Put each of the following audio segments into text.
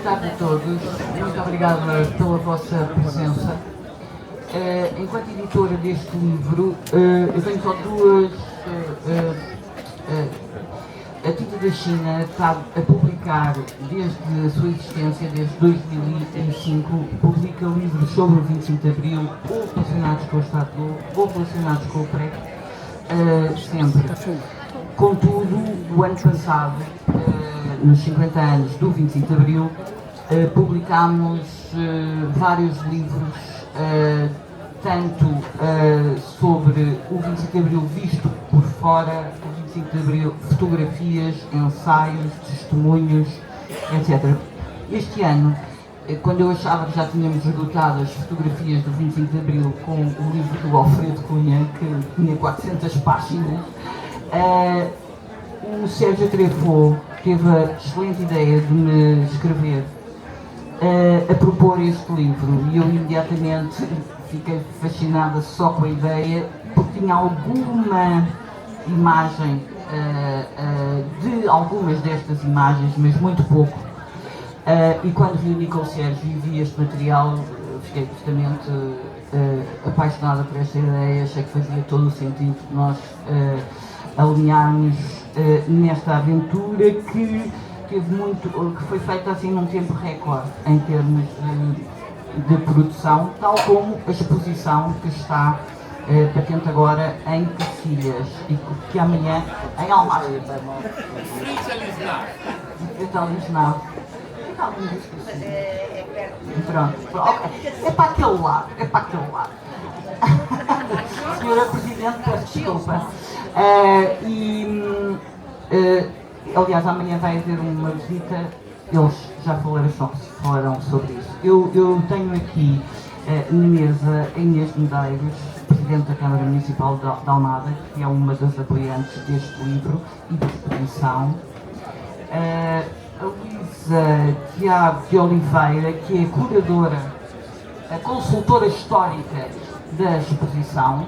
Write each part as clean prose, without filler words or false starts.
tarde a todos, muito obrigada pela vossa presença. Enquanto editora deste livro, eu tenho só duas. A Tinta da China está a publicar, desde a sua existência, desde 2005, publica livros sobre o 25 de Abril, ou relacionados com o Estado Novo, ou relacionados com o PREC, sempre. Contudo, o ano passado, nos 50 anos do 25 de Abril, publicámos vários livros, tanto sobre o 25 de Abril visto por fora, o 25 de Abril, fotografias, ensaios, testemunhos, etc. Este ano, quando eu achava que já tínhamos esgotado as fotografias do 25 de Abril com o livro do Alfredo Cunha, que tinha 400 páginas, o Sérgio Treffaut teve a excelente ideia de me escrever a propor este livro, e eu imediatamente fiquei fascinada só com a ideia, porque tinha alguma imagem de algumas destas imagens, mas muito pouco. E quando vi o Nicolau Sérgio e vi este material, fiquei absolutamente apaixonada por esta ideia. Achei que fazia todo o sentido nós alinharmos nesta aventura que foi feita assim num tempo recorde em termos de produção, tal como a exposição que está patente agora em Cacilhas e que amanhã em Almada. Pronto, ok. É para aquele lado. Senhora Presidente, peço desculpa. Aliás, amanhã vai haver uma visita, eles já falarão sobre isso. Eu tenho aqui na mesa a Inês Medeiros, Presidente da Câmara Municipal de Almada, que é uma das apoiantes deste livro e da exposição. A Luísa Tiago de Oliveira, que é curadora, a consultora histórica da exposição.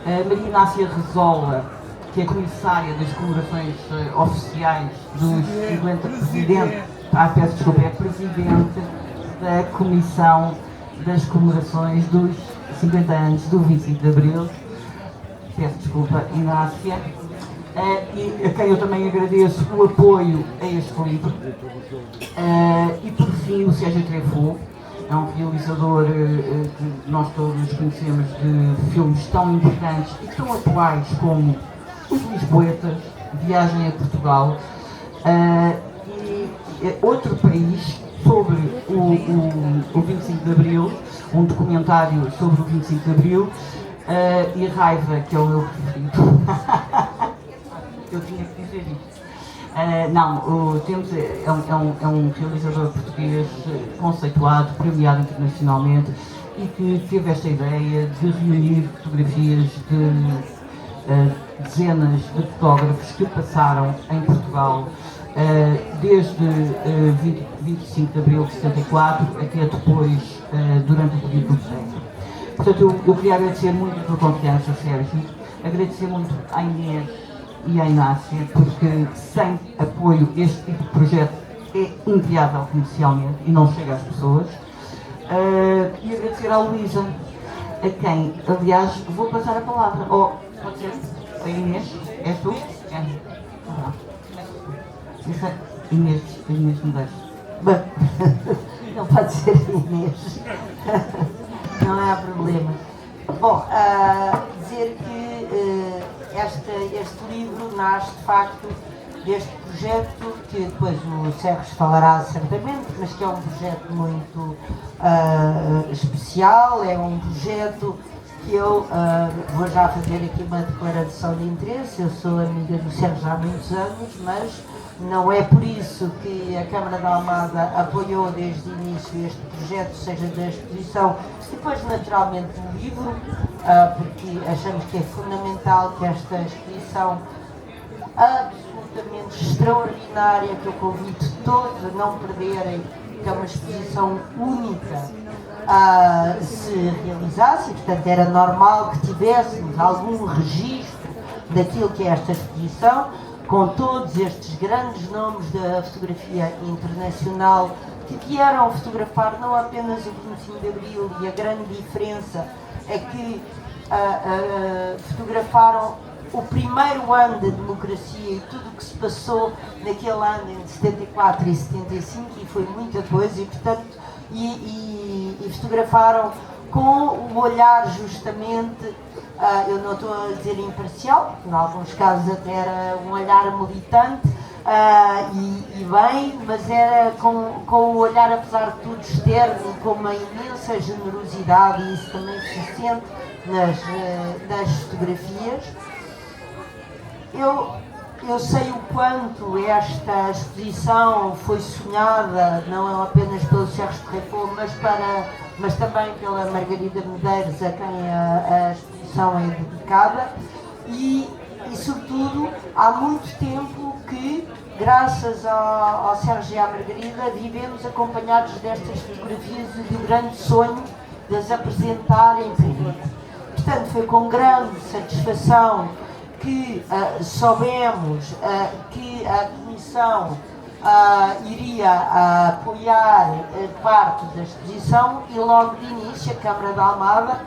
A Maria Inácia Rezola, que é comissária das comemorações oficiais dos 50 é presidente da Comissão das Comemorações dos 50 anos do 25 de Abril. Peço desculpa, Inácia. E a quem eu também agradeço o apoio a este livro. E por fim, o Sérgio Treffaut, é um realizador que nós todos conhecemos, de filmes tão importantes e tão atuais como Os Lisboetas, Viagem a Portugal, e Outro País, sobre o 25 de Abril, um documentário sobre o 25 de Abril, e Raiva, que é o meu preferido. Eu tinha que dizer isto. É um realizador português conceituado, premiado internacionalmente, e que teve esta ideia de reunir fotografias de dezenas de fotógrafos que passaram em Portugal desde 25 de Abril de 74 até depois, durante o período do século. Portanto, eu queria agradecer muito a tua confiança, Sérgio, agradecer muito à Inês e à Inácia, porque sem apoio este tipo de projeto é inviável comercialmente e não chega às pessoas. E agradecer à Luísa, a quem, aliás, vou passar a palavra. Pode ser? A Inês? És tu? É. Inês Medeiros. Bem, não pode ser Inês. Não há problema. Bom, dizer que este livro nasce de facto deste projeto, que depois o Sérgio falará certamente, mas que é um projeto muito especial, é um projeto que eu vou já fazer aqui uma declaração de interesse. Eu sou amiga do Sérgio há muitos anos, mas não é por isso que a Câmara de Almada apoiou desde o início este projeto, seja da exposição, depois naturalmente do livro, porque achamos que é fundamental que esta exposição absolutamente extraordinária, que eu convido todos a não perderem, que é uma exposição única, se realizasse, e portanto era normal que tivéssemos algum registro daquilo que é esta exposição, com todos estes grandes nomes da fotografia internacional que vieram fotografar não apenas o 25 de Abril, e a grande diferença é que fotografaram o primeiro ano da democracia e tudo o que se passou naquele ano em 74 e 75, e foi muita coisa, e portanto e fotografaram com o olhar justamente, eu não estou a dizer imparcial, em alguns casos até era um olhar militante, e bem, mas era com o olhar, apesar de tudo, externo, e com uma imensa generosidade, e isso também se sente nas fotografias. Eu sei o quanto esta exposição foi sonhada, não apenas pelo Sérgio Treffaut, mas também pela Margarida Medeiros, a quem a exposição é dedicada, e sobretudo há muito tempo que, graças ao Sérgio e à Margarida, vivemos acompanhados destas fotografias e do grande sonho de as apresentar em público. Portanto, foi com grande satisfação que soubemos que a Comissão iria apoiar parte da exposição, e logo de início a Câmara da Almada,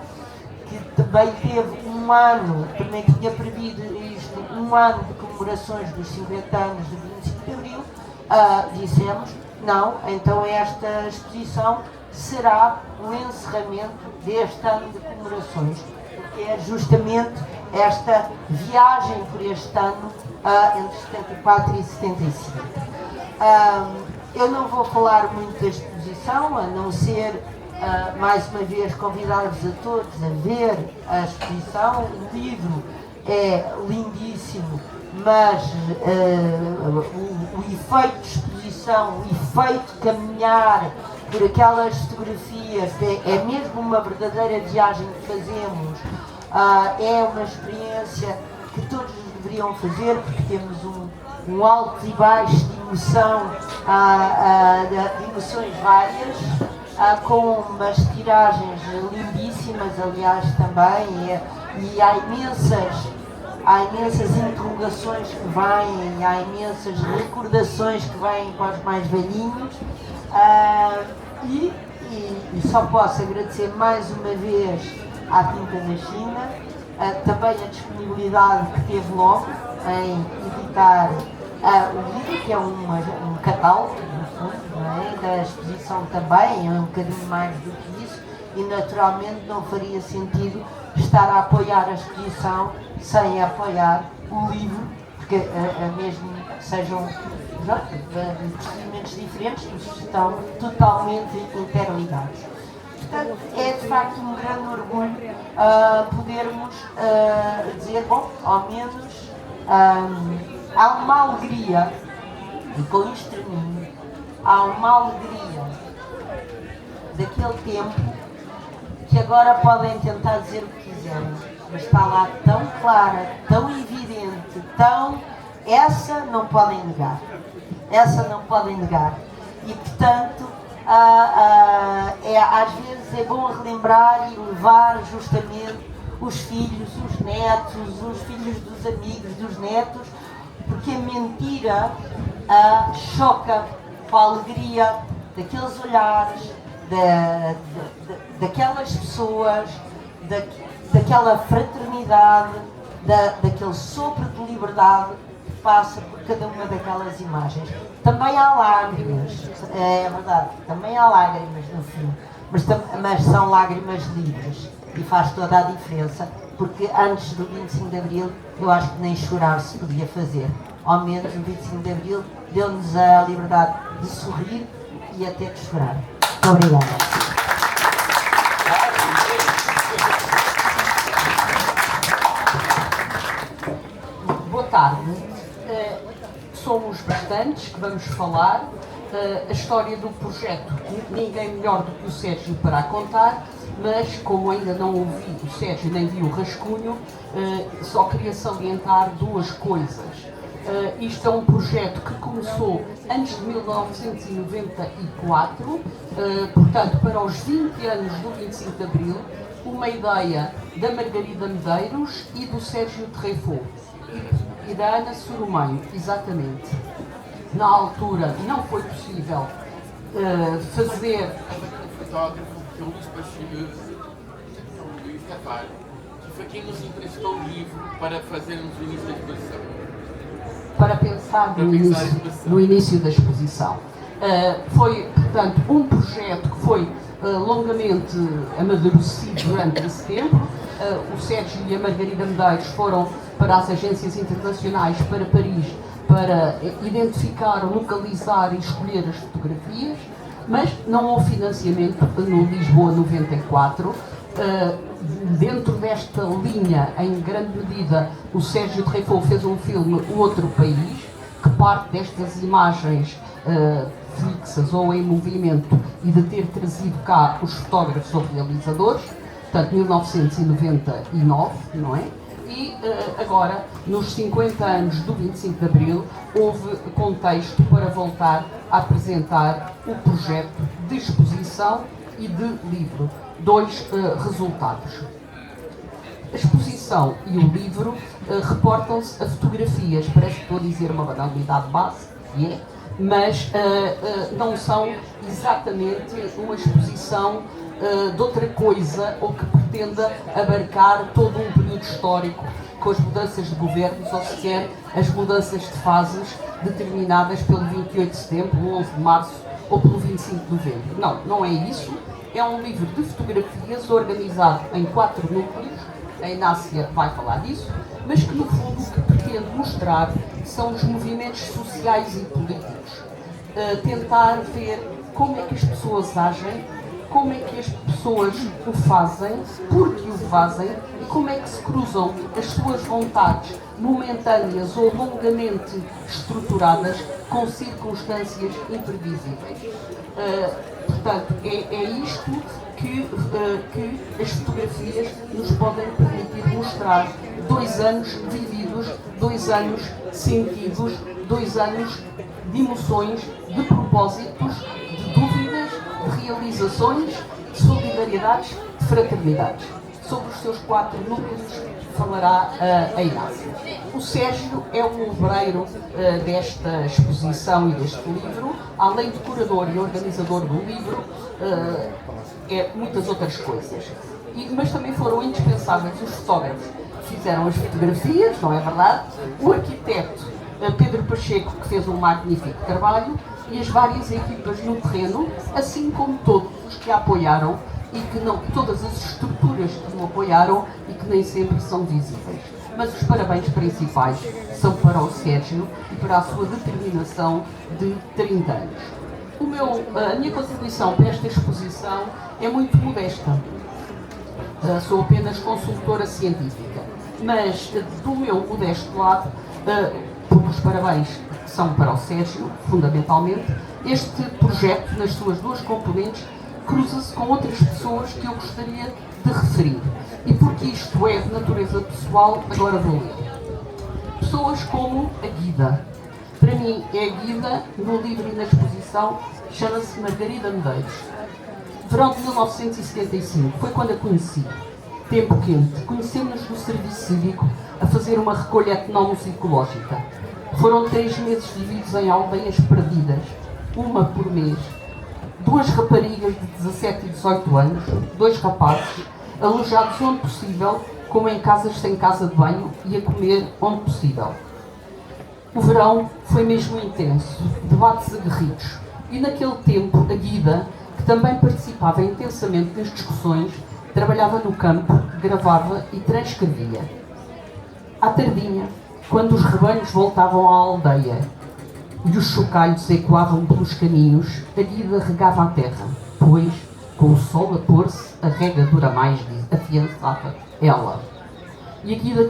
que também teve um ano, também tinha previsto isto, um ano de comemorações dos 50 anos do 25 de Abril, dissemos, não, então esta exposição será o encerramento deste ano de comemorações, porque é justamente esta viagem por este ano entre 74 e 75. Eu não vou falar muito da exposição, a não ser, mais uma vez, convidar-vos a todos a ver a exposição. O livro é lindíssimo, mas o efeito de exposição, o efeito de caminhar por aquelas fotografias, é mesmo uma verdadeira viagem que fazemos. É uma experiência que todos deveriam fazer, porque temos um alto e baixo de emoção, de emoções várias, com umas tiragens lindíssimas, aliás, também, e há imensas interrogações que vêm, há imensas recordações que vêm para os mais velhinhos, e só posso agradecer mais uma vez à Tinta da China, também a disponibilidade que teve logo em editar o livro, que é um catálogo, no fundo, não é? Da exposição também, é um bocadinho mais do que isso, e naturalmente não faria sentido estar a apoiar a exposição sem apoiar o livro, porque mesmo que sejam procedimentos diferentes, estão totalmente interligados. Portanto, é de facto um grande orgulho podermos dizer, bom, ao menos há uma alegria, e com isto termino, há uma alegria daquele tempo que agora podem tentar dizer o que quiserem, mas está lá tão clara, tão evidente, essa não podem negar. Essa não podem negar. E portanto, às vezes é bom relembrar e levar justamente os filhos, os netos, os filhos dos amigos, dos netos, porque a mentira choca com a alegria daqueles olhares, daquelas pessoas, daquela fraternidade, daquele sopro de liberdade que passa por cada uma daquelas imagens. Também há lágrimas, é verdade, também há lágrimas no fim, mas são lágrimas livres, e faz toda a diferença, porque antes do 25 de Abril eu acho que nem chorar se podia fazer. Ao menos o 25 de Abril deu-nos a liberdade de sorrir e até de chorar. Muito obrigada. Boa tarde. Somos bastantes que vamos falar. A história do projeto, ninguém melhor do que o Sérgio para a contar, mas como ainda não ouvi o Sérgio nem vi o rascunho, só queria salientar duas coisas. Isto é um projeto que começou antes de 1994, portanto para os 20 anos do 25 de Abril, uma ideia da Margarida Medeiros e do Sérgio Treffaut. e da Ana Soromanho, exatamente. Na altura não foi possível fazer... Fotógrafo que o Luís Carvalho, que foi quem nos emprestou o livro para fazermos o início da exposição. Para pensar no início da exposição. Foi, portanto, um projeto que foi longamente amadurecido durante esse tempo. O Sérgio e a Margarida Medeiros foram para as agências internacionais, para Paris, para identificar, localizar e escolher as fotografias, mas não houve financiamento no Lisboa 94. Dentro desta linha, em grande medida, o Sérgio Treffaut fez um filme, O Outro País, que parte destas imagens fixas ou em movimento e de ter trazido cá os fotógrafos ou realizadores, portanto 1999, não é? E agora, nos 50 anos do 25 de Abril, houve contexto para voltar a apresentar o projeto de exposição e de livro. Dois resultados. A exposição e o livro reportam-se a fotografias, parece que estou a dizer uma banalidade base, que é, mas não são exatamente uma exposição de outra coisa ou que pretenda abarcar todo um período histórico com as mudanças de governos ou sequer as mudanças de fases determinadas pelo 28 de setembro, pelo 11 de março ou pelo 25 de novembro. Não, não é isso. É um livro de fotografias organizado em 4 núcleos, a Inácia vai falar disso, mas que no fundo o que pretende mostrar são os movimentos sociais e políticos. Tentar ver como é que as pessoas agem, como é que as pessoas o fazem, porque o fazem e como é que se cruzam as suas vontades momentâneas ou longamente estruturadas com circunstâncias imprevisíveis. Portanto, é isto que as fotografias nos podem permitir mostrar 2 anos vividos, 2 anos sentidos, 2 anos de emoções, de propósitos, de dúvidas, de realizações, de solidariedades, de fraternidades. Sobre os seus 4 núcleos falará a Inácia. O Sérgio é o obreiro desta exposição e deste livro, além de curador e organizador do livro, é muitas outras coisas. Mas também foram indispensáveis os fotógrafos que fizeram as fotografias, não é verdade? O arquiteto Pedro Pacheco, que fez um magnífico trabalho, e as várias equipas no terreno, assim como todos os que a apoiaram e que não, todas as estruturas que o apoiaram e que nem sempre são visíveis. Mas os parabéns principais são para o Sérgio e para a sua determinação de 30 anos. A minha contribuição para esta exposição é muito modesta. Sou apenas consultora científica, mas do meu modesto lado, porque os parabéns são para o Sérgio, fundamentalmente, este projeto, nas suas 2 componentes, cruza-se com outras pessoas que eu gostaria de referir. E porque isto é de natureza pessoal, agora vou ler. Pessoas como a Guida. Para mim, é a Guida, no livro e na exposição, chama-se Margarida Medeiros. Verão de 1975, foi quando a conheci. Tempo quente, conhecemos-nos no serviço cívico a fazer uma recolha etnomusicológica. Foram 3 meses vividos em aldeias perdidas, uma por mês. 2 raparigas de 17 e 18 anos, 2 rapazes, alojados onde possível, como em casas sem casa de banho, e a comer onde possível. O verão foi mesmo intenso, debates aguerridos, e naquele tempo a Guida, que também participava intensamente nas discussões, trabalhava no campo, gravava e transcrevia. À tardinha, quando os rebanhos voltavam à aldeia e os chocalhos ecoavam pelos caminhos, a Guida regava a terra, pois, com o sol a pôr-se, a rega dura mais, afiançava ela. E a Guida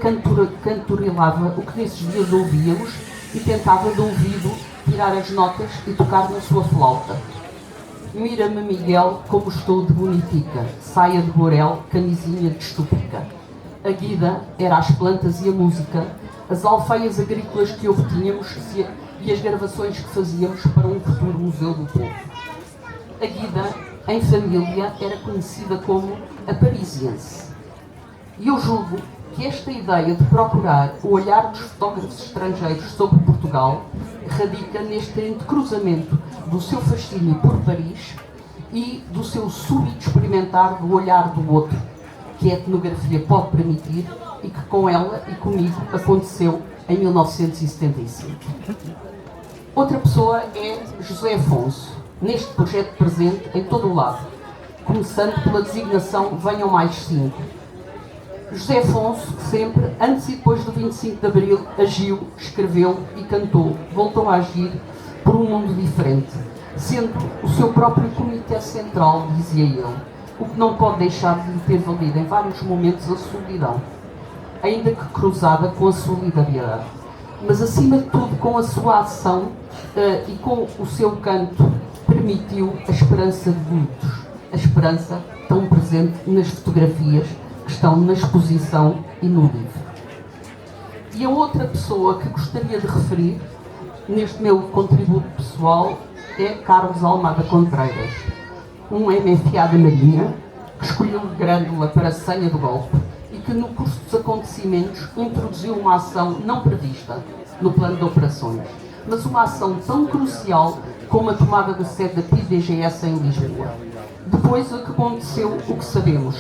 cantorilava o que nesses dias ouvíamos e tentava de ouvido tirar as notas e tocar na sua flauta. Mira-me, Miguel, como estou de bonitica, saia de borel, camisinha de estúpica. A Guida era as plantas e a música, as alfaias agrícolas que obtínhamos e as gravações que fazíamos para um futuro museu do povo. A Guida, em família, era conhecida como a parisiense. E eu julgo que esta ideia de procurar o olhar dos fotógrafos estrangeiros sobre Portugal radica neste entrecruzamento do seu fascínio por Paris e do seu súbito experimentar do olhar do outro, que a etnografia pode permitir e que com ela e comigo aconteceu em 1975. Outra pessoa é José Afonso, neste projeto presente em todo o lado, começando pela designação Venham Mais 5. José Afonso sempre, antes e depois do 25 de Abril, agiu, escreveu e cantou, voltou a agir por um mundo diferente, sendo o seu próprio comitê central, dizia ele, o que não pode deixar de lhe ter valido em vários momentos a solidão, ainda que cruzada com a solidariedade, mas acima de tudo com a sua ação e com o seu canto permitiu a esperança de muitos, a esperança tão presente nas fotografias que estão na exposição e no livro. E a outra pessoa que gostaria de referir neste meu contributo pessoal é Carlos Almada Contreiras, um MFA da Marinha que escolheu Grândola para a senha do golpe e que no curso dos acontecimentos introduziu uma ação não prevista no plano de operações, mas uma ação tão crucial como a tomada da sede da PIDGS em Lisboa. Depois aconteceu o que sabemos,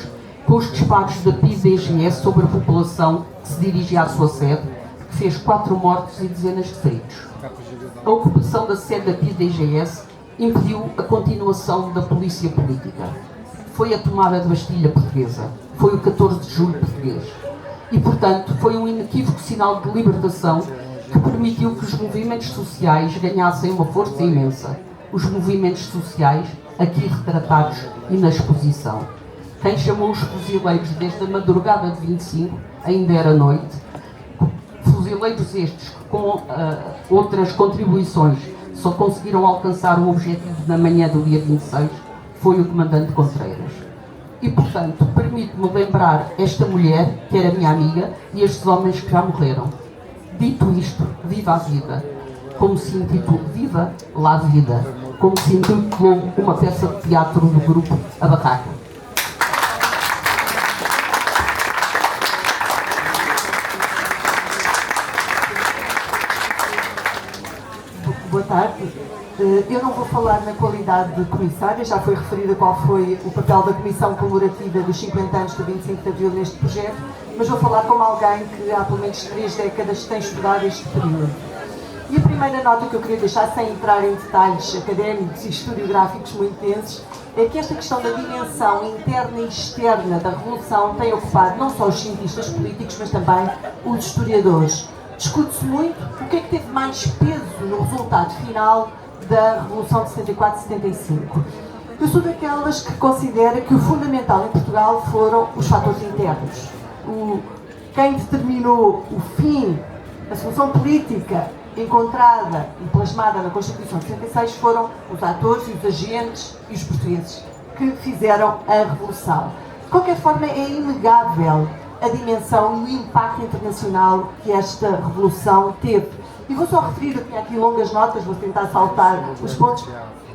com os disparos da PIDGS sobre a população que se dirigia à sua sede, que fez 4 mortos e dezenas de feridos. A ocupação da sede da PIDGS impediu a continuação da polícia política. Foi a tomada da Bastilha portuguesa. Foi o 14 de julho português. E, portanto, foi um inequívoco sinal de libertação que permitiu que os movimentos sociais ganhassem uma força imensa. Os movimentos sociais aqui retratados e na exposição. Quem chamou os fuzileiros desde a madrugada de 25, ainda era noite, fuzileiros estes que com outras contribuições só conseguiram alcançar o objetivo na manhã do dia 26, foi o comandante Contreiras. E, portanto, permite-me lembrar esta mulher, que era minha amiga, e estes homens que já morreram. Dito isto, viva a vida, como se intitulou, viva lá a vida, como se intitulou uma peça de teatro do grupo A Barraca. Boa tarde. Eu não vou falar na qualidade de comissária, já foi referida qual foi o papel da Comissão Comemorativa dos 50 anos do 25 de Abril neste projeto, mas vou falar como alguém que há pelo menos 3 décadas tem estudado este período. E a primeira nota que eu queria deixar, sem entrar em detalhes académicos e historiográficos muito densos, é que esta questão da dimensão interna e externa da Revolução tem ocupado não só os cientistas políticos, mas também os historiadores. Discute-se muito o que é que teve mais peso no resultado final da Revolução de 74 e 75. Eu sou daquelas que considera que o fundamental em Portugal foram os fatores internos. Quem determinou o fim, a solução política encontrada e plasmada na Constituição de 76 foram os atores e os agentes e os portugueses que fizeram a Revolução. De qualquer forma, é inegável a dimensão e o impacto internacional que esta Revolução teve. E vou só referir, eu tinha aqui longas notas, vou tentar saltar os pontos,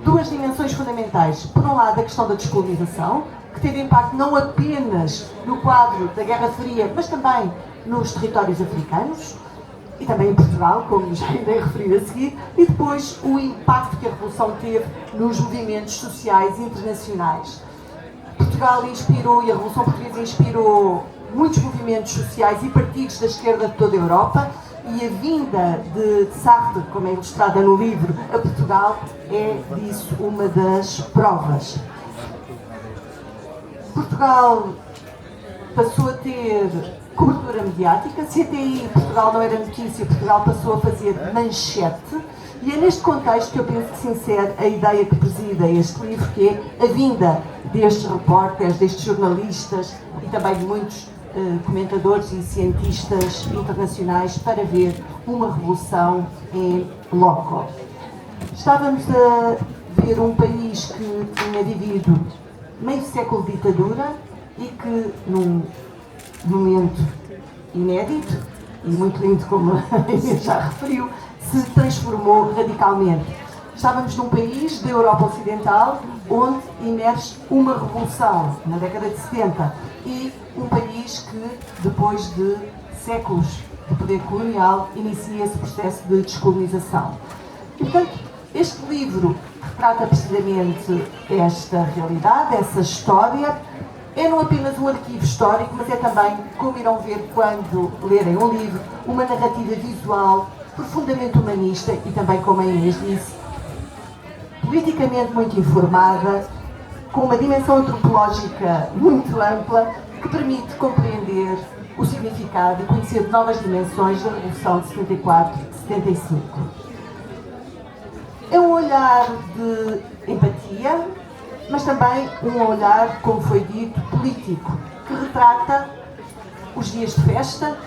2 dimensões fundamentais. Por um lado, a questão da descolonização, que teve impacto não apenas no quadro da Guerra Fria, mas também nos territórios africanos, e também em Portugal, como já irei referir a seguir, e depois o impacto que a Revolução teve nos movimentos sociais internacionais. Portugal inspirou, e a Revolução Portuguesa inspirou muitos movimentos sociais e partidos da esquerda de toda a Europa, e a vinda de Sartre, como é ilustrada no livro, a Portugal, é disso uma das provas. Portugal passou a ter cobertura mediática, se até aí Portugal não era notícia, Portugal passou a fazer manchete, e é neste contexto que eu penso que se insere a ideia que presida este livro, que é a vinda destes repórteres, destes jornalistas e também de muitos comentadores e cientistas internacionais para ver uma revolução em loco. Estávamos a ver um país que tinha vivido meio século de ditadura e que, num momento inédito e muito lindo, como a Inês já referiu, se transformou radicalmente. Estávamos num país da Europa Ocidental onde emerge uma revolução na década de 70 e um país que, depois de séculos de poder colonial, inicia esse processo de descolonização. E, portanto, este livro retrata precisamente esta realidade, essa história. É não apenas um arquivo histórico, mas é também, como irão ver quando lerem o livro, uma narrativa visual profundamente humanista e também, como a Inês disse, politicamente muito informada, com uma dimensão antropológica muito ampla, que permite compreender o significado e conhecer novas dimensões da Revolução de 74-75. É um olhar de empatia, mas também um olhar, como foi dito, político, que retrata os dias de festa,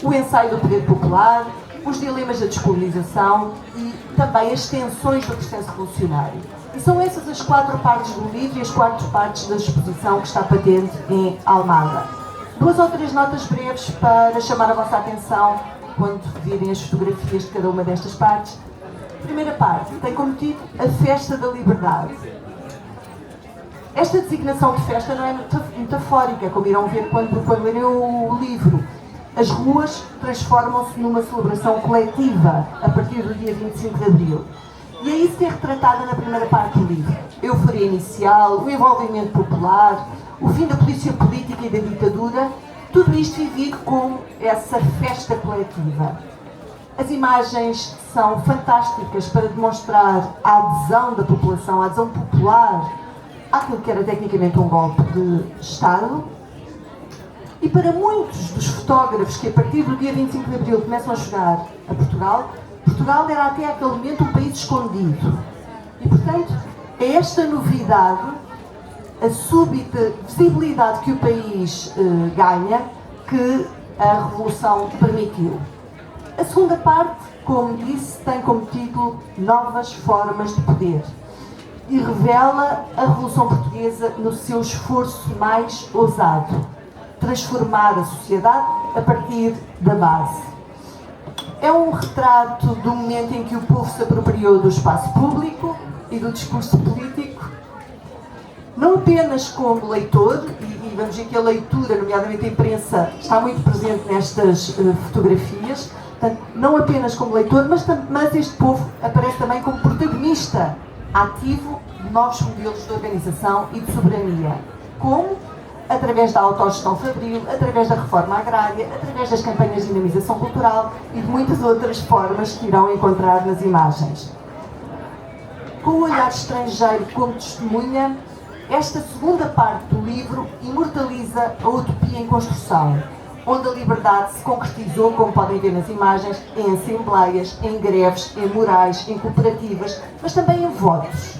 o ensaio do poder popular, os dilemas da descolonização e também as tensões do processo revolucionário. E são essas as 4 partes do livro e as 4 partes da exposição que está patente em Almada. 2 ou 3 notas breves para chamar a vossa atenção quando virem as fotografias de cada uma destas partes. A primeira parte tem como título A Festa da Liberdade. Esta designação de festa não é metafórica, como irão ver quando lerem o livro. As ruas transformam-se numa celebração coletiva a partir do dia 25 de Abril. E é isso que é retratado na primeira parte do livro. A euforia inicial, o envolvimento popular, o fim da polícia política e da ditadura, tudo isto vivido como essa festa coletiva. As imagens são fantásticas para demonstrar a adesão da população, a adesão popular àquilo que era tecnicamente um golpe de Estado. E para muitos dos fotógrafos que a partir do dia 25 de Abril começam a chegar a Portugal, Portugal era até aquele momento um país escondido. E, portanto, é esta novidade, a súbita visibilidade que o país ganha, que a Revolução permitiu. A segunda parte, como disse, tem como título Novas Formas de Poder e revela a Revolução Portuguesa no seu esforço mais ousado, transformar a sociedade a partir da base. É um retrato do momento em que o povo se apropriou do espaço público e do discurso político, não apenas como leitor, e vamos ver que a leitura, nomeadamente a imprensa, está muito presente nestas fotografias, portanto, não apenas como leitor, mas este povo aparece também como protagonista ativo de novos modelos de organização e de soberania. Como? Através da autogestão fabril, através da reforma agrária, através das campanhas de dinamização cultural e de muitas outras formas que irão encontrar nas imagens. Com o olhar estrangeiro como testemunha, esta segunda parte do livro imortaliza a utopia em construção, onde a liberdade se concretizou, como podem ver nas imagens, em assembleias, em greves, em murais, em cooperativas, mas também em votos.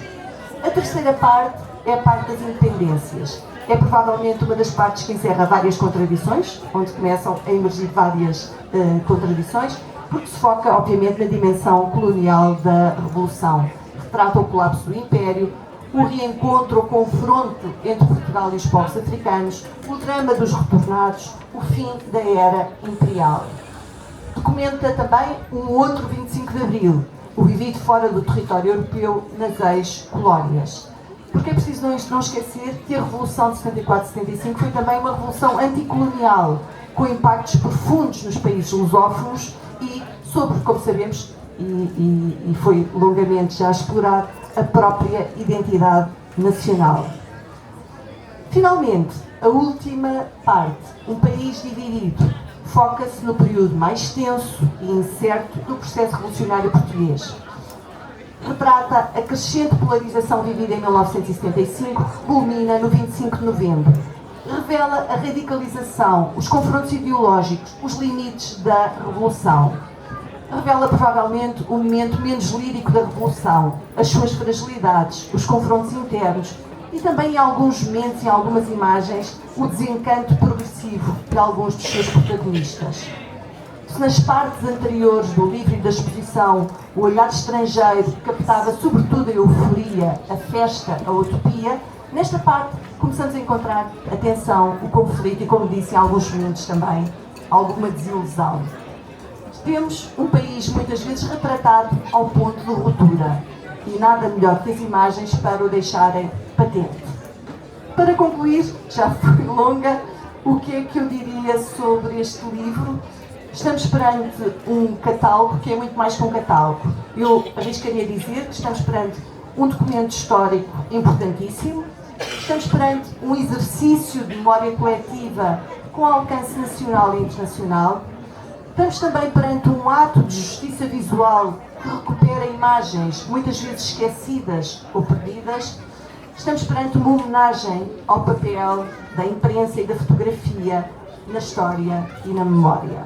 A terceira parte é a parte das independências. É provavelmente uma das partes que encerra várias contradições, onde começam a emergir várias contradições, porque se foca, obviamente, na dimensão colonial da Revolução. Retrata o colapso do Império, o reencontro, o confronto entre Portugal e os povos africanos, o drama dos retornados, o fim da era imperial. Documenta também um outro 25 de Abril, o vivido fora do território europeu nas ex-colónias. Porque é preciso não esquecer que a Revolução de 74-75 foi também uma revolução anticolonial, com impactos profundos nos países lusófonos e sobre, como sabemos, e foi longamente já explorado, a própria identidade nacional. Finalmente, a última parte, um país dividido, foca-se no período mais tenso e incerto do processo revolucionário português. Retrata a crescente polarização vivida em 1975, culmina no 25 de novembro. Revela a radicalização, os confrontos ideológicos, os limites da Revolução. Revela provavelmente o momento menos lírico da Revolução, as suas fragilidades, os confrontos internos e também em alguns momentos, em algumas imagens, o desencanto progressivo de alguns dos seus protagonistas. Se nas partes anteriores do livro e da exposição o olhar estrangeiro captava sobretudo a euforia, a festa, a utopia, nesta parte começamos a encontrar a tensão, o conflito e, como disse, em alguns momentos também, alguma desilusão. Temos um país muitas vezes retratado ao ponto de ruptura. e nada melhor que as imagens para o deixarem patente. Para concluir, já foi longa, o que é que eu diria sobre este livro? Estamos perante um catálogo que é muito mais que um catálogo. Eu arriscaria dizer que estamos perante um documento histórico importantíssimo, estamos perante um exercício de memória coletiva com alcance nacional e internacional, estamos também perante um ato de justiça visual que recupera imagens muitas vezes esquecidas ou perdidas, estamos perante uma homenagem ao papel da imprensa e da fotografia na história e na memória.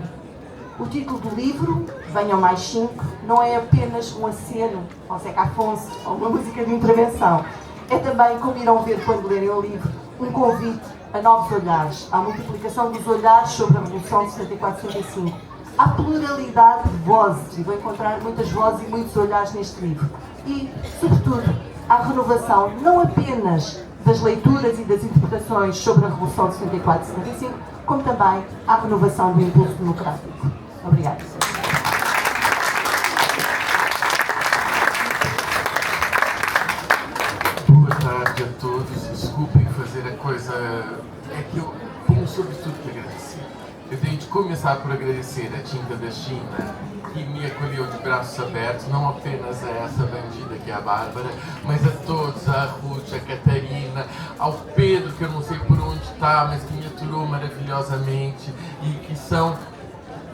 O título do livro, Venham Mais 5, não é apenas um aceno ao Zeca Afonso ou uma música de intervenção. É também, como irão ver quando lerem o livro, um convite a novos olhares, à multiplicação dos olhares sobre a Revolução de 74-75, à pluralidade de vozes, e vou encontrar muitas vozes e muitos olhares neste livro. E, sobretudo, à renovação não apenas das leituras e das interpretações sobre a Revolução de 74-75, como também à renovação do impulso democrático. Obrigada. Boa tarde a todos. Desculpem fazer a coisa... É que eu tenho sobretudo que agradecer. Eu tenho de começar por agradecer a Tinta da China, que me acolheu de braços abertos, não apenas a essa bandida que é a Bárbara, mas a todos, a Ruth, a Catarina, ao Pedro, que eu não sei por onde está, mas que me aturou maravilhosamente e que são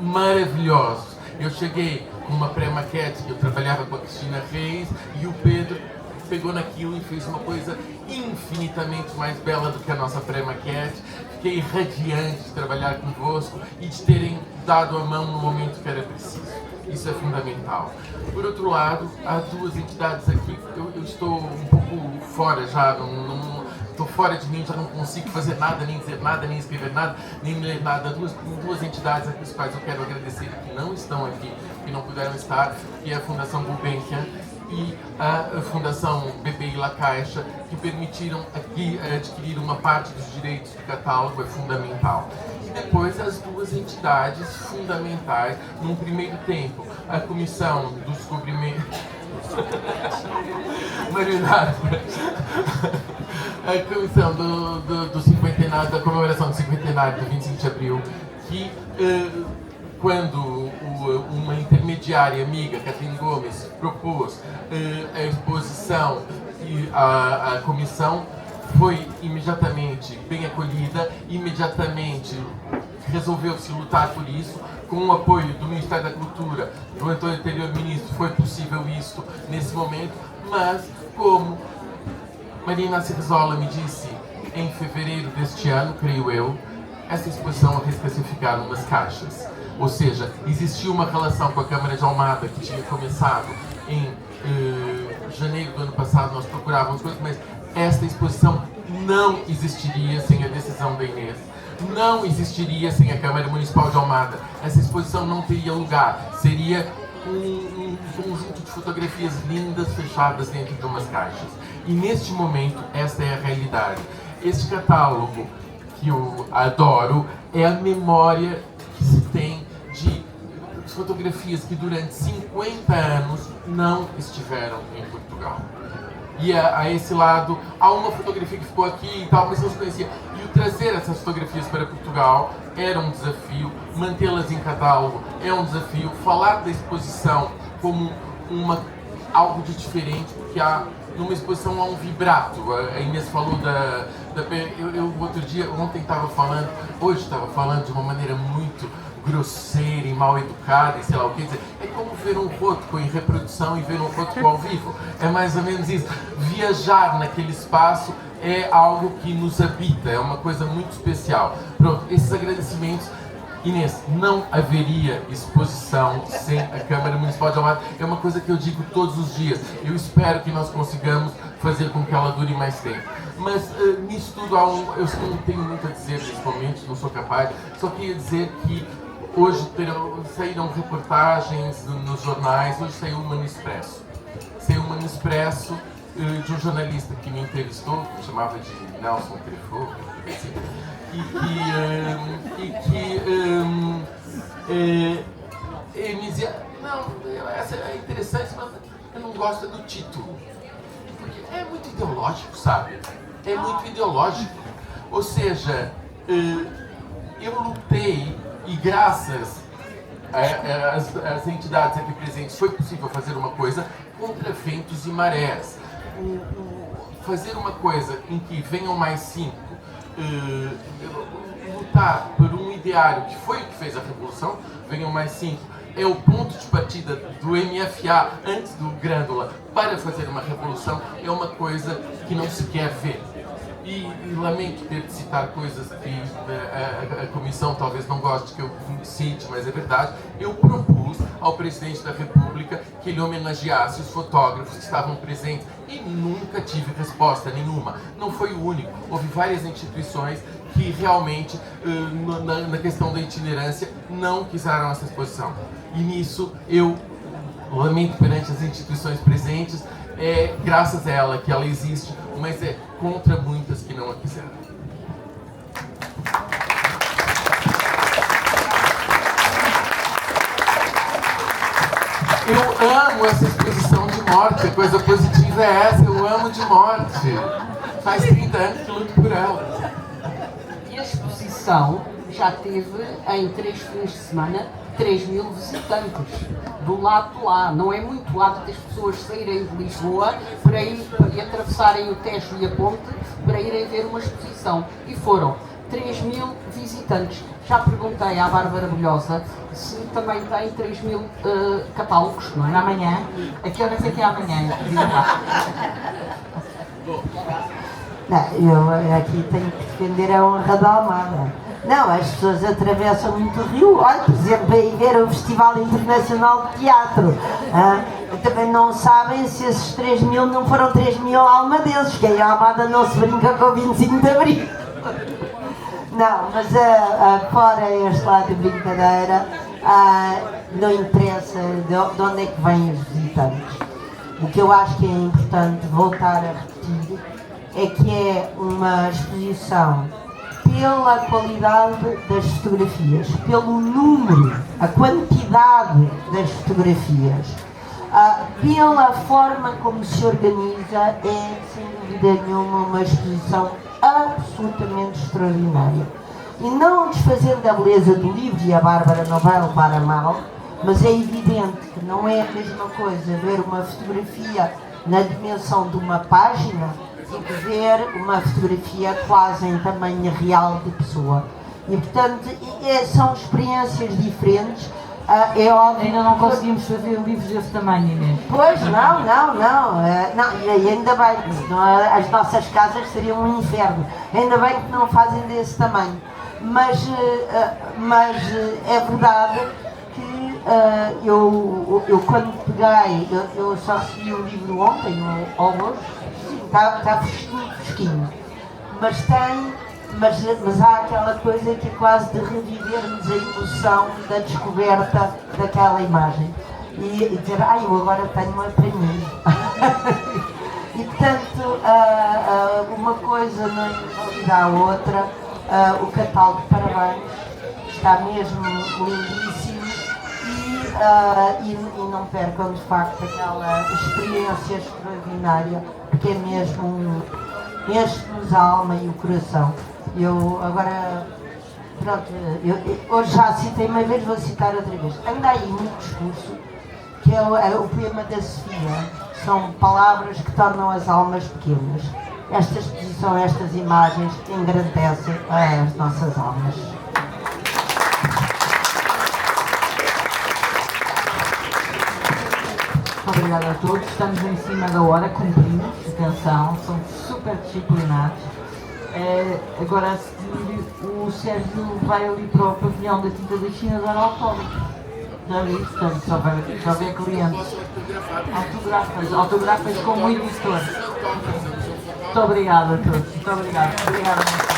maravilhosos. Eu cheguei com uma pré-maquete, eu trabalhava com a Cristina Reis, e o Pedro pegou naquilo e fez uma coisa infinitamente mais bela do que a nossa pré-maquete. Fiquei radiante de trabalhar convosco e de terem dado a mão no momento que era preciso. Isso é fundamental. Por outro lado, há duas entidades aqui. Eu estou um pouco fora já, estou fora de mim, já não consigo fazer nada, nem dizer nada, nem escrever nada, nem ler nada. Duas entidades aqui, as quais eu quero agradecer, que não estão aqui, que não puderam estar, que é a Fundação Gulbenkian e a Fundação BPI La Caixa, que permitiram aqui adquirir uma parte dos direitos do catálogo, é fundamental. E depois as duas entidades fundamentais, num primeiro tempo, a Comissão do Descobrimento... Marionada. A Comissão do cinquentenário, da comemoração do cinquentenário do 25 de abril, que quando uma intermediária amiga, Catherine Gomes, propôs a exposição e a comissão, foi imediatamente bem acolhida, imediatamente resolveu-se lutar por isso, com o apoio do Ministério da Cultura, do anterior ministro, foi possível isto nesse momento, mas como Maria Inácia Rizola me disse em fevereiro deste ano, creio eu, essa exposição arrisca-se ficar numas caixas. Ou seja, existia uma relação com a Câmara de Almada que tinha começado em janeiro do ano passado, nós procurávamos coisas, mas esta exposição não existiria sem a decisão da Inês. Não existiria sem a Câmara Municipal de Almada. Essa exposição não teria lugar. Seria um conjunto de fotografias lindas fechadas dentro de umas caixas. E neste momento, esta é a realidade. Este catálogo, que eu adoro, é a memória que se tem de fotografias que durante 50 anos não estiveram em Portugal. E a esse lado, há uma fotografia que ficou aqui e tal, mas não se conhecia. E o trazer essas fotografias para Portugal era um desafio, mantê-las em catálogo é um desafio, falar da exposição como algo de diferente, porque numa exposição há um vibrato. A Inês falou eu outro dia, ontem estava falando, hoje estava falando de uma maneira muito grosseira e mal educada e sei lá o que dizer. É como ver um roto em reprodução e ver um roto ao vivo. É mais ou menos isso. Viajar naquele espaço é algo que nos habita, é uma coisa muito especial. Pronto, esses agradecimentos. Inês, não haveria exposição sem a Câmara Municipal de Almada. É uma coisa que eu digo todos os dias. Eu espero que nós consigamos fazer com que ela dure mais tempo. Mas nisso tudo eu não tenho muito a dizer nesse momento, não sou capaz. Só queria dizer que hoje saíram reportagens nos jornais, hoje saiu uma no Expresso. Saiu uma no Expresso de um jornalista que me entrevistou, que chamava de Nelson Treffaut, me dizia, não, essa é interessante, mas eu não gosta do título. Porque é muito ideológico, sabe? É muito ideológico. Ou seja, eu lutei e graças às entidades aqui presentes foi possível fazer uma coisa contra ventos e marés. Fazer uma coisa em que venham mais 5, lutar por um ideário que foi o que fez a revolução, venham mais 5, é o ponto de partida do MFA antes do Grândola para fazer uma revolução, é uma coisa que não se quer ver. E lamento ter de citar coisas que a Comissão talvez não goste que eu cite, mas é verdade. Eu propus ao Presidente da República que ele homenageasse os fotógrafos que estavam presentes e nunca tive resposta nenhuma. Não foi o único. Houve várias instituições que realmente, na questão da itinerância, não quiseram essa exposição. E nisso eu lamento perante as instituições presentes, é graças a ela que ela existe, mas é contra muitas que não a quiseram. Eu amo essa exposição de morte, a coisa positiva é essa, eu amo de morte. Faz 30 anos que luto por ela. E a exposição já teve, em 3 fins de semana, 3.000 visitantes, do lado de lá. Não é muito hábito as pessoas saírem de Lisboa para ir e atravessarem o Tejo e a Ponte para irem ver uma exposição. E foram 3.000 visitantes. Já perguntei à Bárbara Bolhosa se também tem 3.000 catálogos, não é? Amanhã. Aqui eu não sei que é amanhã. Diga lá. Não, eu aqui tenho que defender a honra da Almada. Não, as pessoas atravessam muito o rio. Olha, por exemplo, para ir ver o Festival Internacional de Teatro. Também não sabem se esses 3.000 não foram 3.000 almadenses, que a Almada não se brinca com o 25 de Abril. Não, mas fora este lado de brincadeira, não interessa de onde é que vêm os visitantes. O que eu acho que é importante voltar a repetir é que é uma exposição pela qualidade das fotografias, pelo número, a quantidade das fotografias, pela forma como se organiza, é sem dúvida nenhuma uma exposição absolutamente extraordinária. E não desfazendo a beleza do livro, e a Bárbara não vai levar a mal, mas é evidente que não é a mesma coisa ver uma fotografia na dimensão de uma página e de ver uma fotografia quase em tamanho real de pessoa. E portanto são experiências diferentes. É óbvio. Ainda não conseguimos fazer livros desse tamanho, Inês. Pois, não, e ainda bem, senão as nossas casas seriam um inferno. Ainda bem que não fazem desse tamanho. Mas é verdade que eu quando peguei, eu só recebi o livro ontem, ou hoje, está fresquinho. Mas há aquela coisa que é quase de revivermos a emoção da descoberta daquela imagem. E dizer, eu agora tenho uma para mim. E portanto, uma coisa não invalida a outra. O catálogo, parabéns, está mesmo lindíssimo. E não percam de facto aquela experiência extraordinária, porque é mesmo enche-nos a alma e o coração. Eu agora, pronto, hoje já citei uma vez, vou citar outra vez. Anda aí um discurso, que é o poema da Sofia, são palavras que tornam as almas pequenas. Esta exposição, estas imagens engrandecem as nossas almas. Obrigada a todos, estamos em cima da hora, cumprimos, atenção, somos super disciplinados. Agora a seguir o Sérgio vai ali para o pavilhão da Tinta da China dar autógrafos. Já vi, portanto, só vê clientes. Autografas como editor. Muito obrigada a todos, muito obrigada. Obrigada.